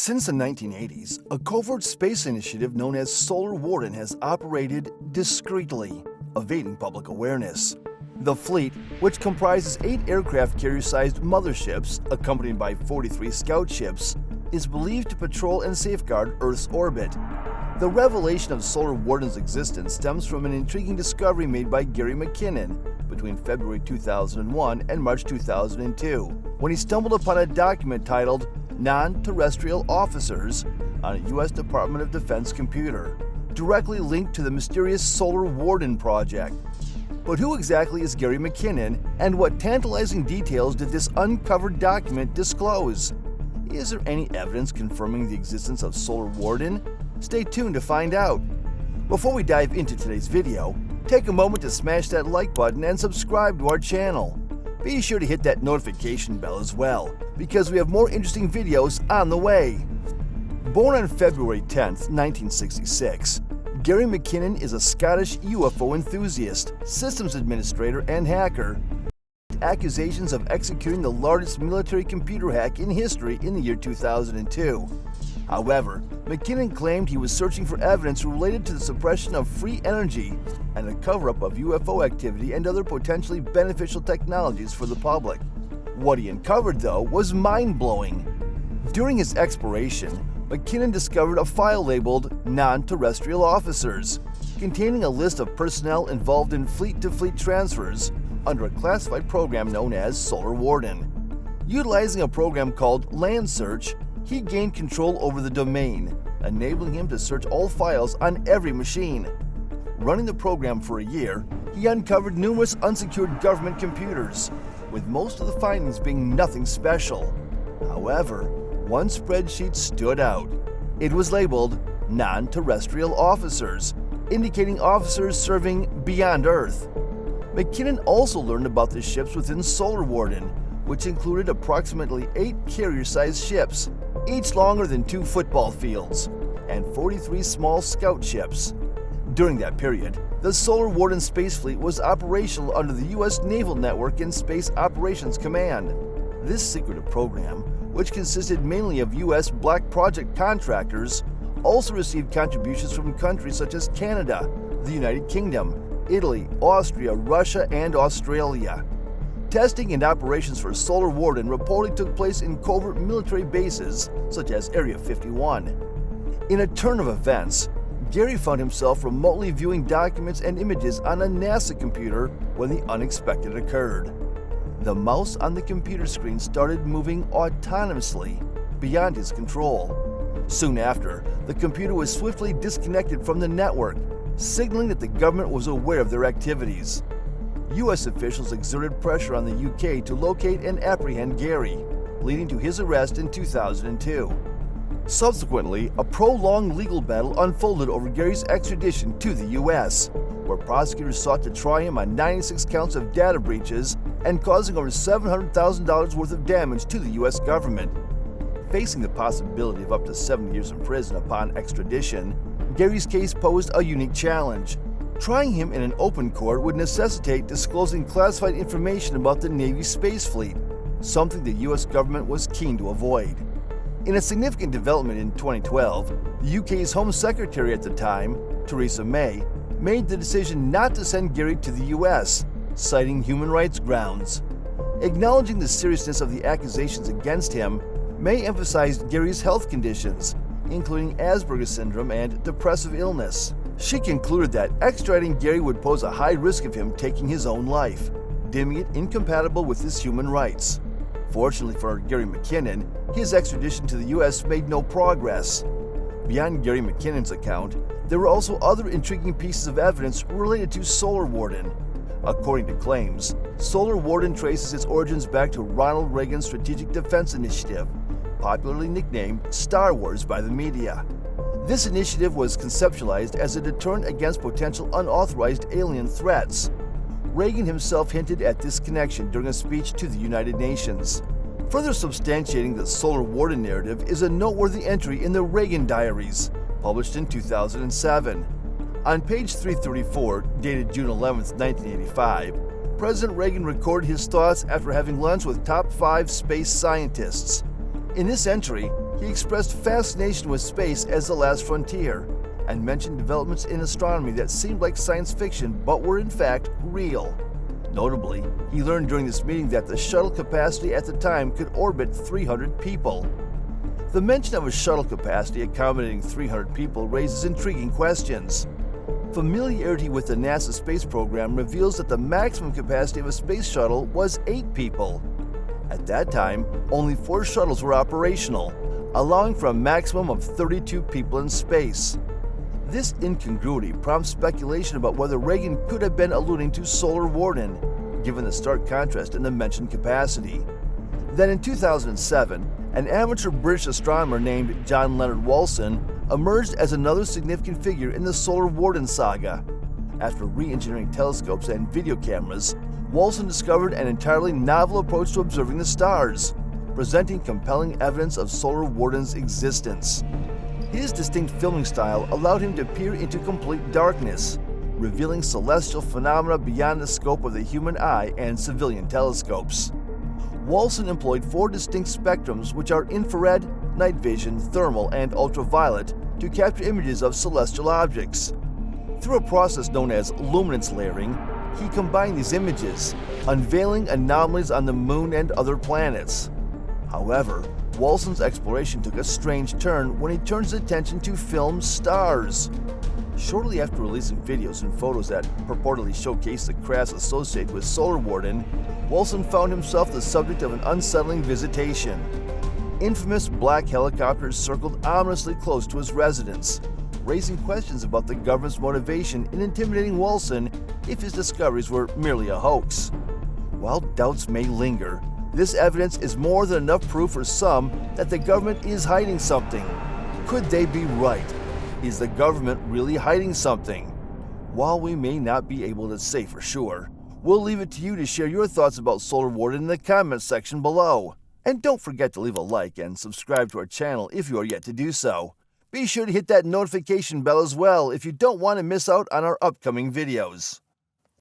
Since the 1980s, a covert space initiative known as Solar Warden has operated discreetly, evading public awareness. The fleet, which comprises 8 aircraft carrier-sized motherships accompanied by 43 scout ships, is believed to patrol and safeguard Earth's orbit. The revelation of Solar Warden's existence stems from an intriguing discovery made by Gary McKinnon between February 2001 and March 2002, when he stumbled upon a document titled Non-Terrestrial Officers on a U.S. Department of Defense computer, directly linked to the mysterious Solar Warden project. But who exactly is Gary McKinnon, and what tantalizing details did this uncovered document disclose? Is there any evidence confirming the existence of Solar Warden? Stay tuned to find out. Before we dive into today's video, take a moment to smash that like button and subscribe to our channel. Be sure to hit that notification bell as well, because we have more interesting videos on the way. Born on February 10, 1966, Gary McKinnon is a Scottish UFO enthusiast, systems administrator, and hacker. Accusations of executing the largest military computer hack in history in the year 2002. However, McKinnon claimed he was searching for evidence related to the suppression of free energy and a cover-up of UFO activity and other potentially beneficial technologies for the public. What he uncovered, though, was mind-blowing. During his exploration, McKinnon discovered a file labeled Non-Terrestrial Officers, containing a list of personnel involved in fleet-to-fleet transfers under a classified program known as Solar Warden. Utilizing a program called Land Search, he gained control over the domain, enabling him to search all files on every machine. Running the program for a year, he uncovered numerous unsecured government computers, with most of the findings being nothing special. However, one spreadsheet stood out. It was labeled Non-Terrestrial Officers, indicating officers serving beyond Earth. McKinnon also learned about the ships within Solar Warden, which included approximately 8 carrier-sized ships, each longer than 2 football fields, and 43 small scout ships. During that period, the Solar Warden Space Fleet was operational under the U.S. Naval Network and Space Operations Command. This secretive program, which consisted mainly of U.S. Black Project contractors, also received contributions from countries such as Canada, the United Kingdom, Italy, Austria, Russia, and Australia. Testing and operations for Solar Warden reportedly took place in covert military bases such as Area 51. In a turn of events, Gary found himself remotely viewing documents and images on a NASA computer when the unexpected occurred. The mouse on the computer screen started moving autonomously, beyond his control. Soon after, the computer was swiftly disconnected from the network, signaling that the government was aware of their activities. U.S. officials exerted pressure on the UK to locate and apprehend Gary, leading to his arrest in 2002. Subsequently, a prolonged legal battle unfolded over Gary's extradition to the U.S., where prosecutors sought to try him on 96 counts of data breaches and causing over $700,000 worth of damage to the U.S. government. Facing the possibility of up to 7 years in prison upon extradition, Gary's case posed a unique challenge. Trying him in an open court would necessitate disclosing classified information about the Navy space fleet, something the U.S. government was keen to avoid. In a significant development in 2012, the UK's Home Secretary at the time, Theresa May, made the decision not to send Gary to the U.S., citing human rights grounds. Acknowledging the seriousness of the accusations against him, May emphasized Gary's health conditions, including Asperger's syndrome and depressive illness. She concluded that extraditing Gary would pose a high risk of him taking his own life, deeming it incompatible with his human rights. Fortunately for Gary McKinnon, his extradition to the U.S. made no progress. Beyond Gary McKinnon's account, there were also other intriguing pieces of evidence related to Solar Warden. According to claims, Solar Warden traces its origins back to Ronald Reagan's Strategic Defense Initiative, popularly nicknamed Star Wars by the media. This initiative was conceptualized as a deterrent against potential unauthorized alien threats. Reagan himself hinted at this connection during a speech to the United Nations. Further substantiating the Solar Warden narrative is a noteworthy entry in the Reagan Diaries, published in 2007. On page 334, dated June 11, 1985, President Reagan recorded his thoughts after having lunch with top 5 space scientists. In this entry, he expressed fascination with space as the last frontier and mentioned developments in astronomy that seemed like science fiction but were in fact real. Notably, he learned during this meeting that the shuttle capacity at the time could orbit 300 people. The mention of a shuttle capacity accommodating 300 people raises intriguing questions. Familiarity with the NASA space program reveals that the maximum capacity of a space shuttle was 8 people. At that time, only 4 shuttles were operational, allowing for a maximum of 32 people in space. This incongruity prompts speculation about whether Reagan could have been alluding to Solar Warden, given the stark contrast in the mentioned capacity. Then in 2007, an amateur British astronomer named John Leonard Wolfson emerged as another significant figure in the Solar Warden saga. After re-engineering telescopes and video cameras, Wolfson discovered an entirely novel approach to observing the stars, presenting compelling evidence of Solar Warden's existence. His distinct filming style allowed him to peer into complete darkness, revealing celestial phenomena beyond the scope of the human eye and civilian telescopes. Wolfson employed 4 distinct spectrums, which are infrared, night vision, thermal, and ultraviolet, to capture images of celestial objects. Through a process known as luminance layering, he combined these images, unveiling anomalies on the Moon and other planets. However, Wolfson's exploration took a strange turn when he turned his attention to film stars. Shortly after releasing videos and photos that purportedly showcased the crafts associated with Solar Warden, Wolfson found himself the subject of an unsettling visitation. Infamous black helicopters circled ominously close to his residence, raising questions about the government's motivation in intimidating Wolfson if his discoveries were merely a hoax. While doubts may linger, this evidence is more than enough proof for some that the government is hiding something. Could they be right? Is the government really hiding something? While we may not be able to say for sure, we'll leave it to you to share your thoughts about Solar Warden in the comments section below. And don't forget to leave a like and subscribe to our channel if you are yet to do so. Be sure to hit that notification bell as well if you don't want to miss out on our upcoming videos.